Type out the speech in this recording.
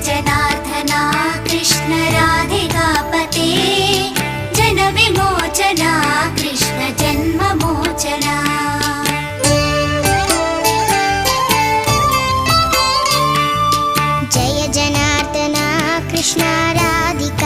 जनार्दना Krishna राधिकापते Jan विमोचना Krishna जन्ममोचना। Jai जनार्दना Krishna Radhika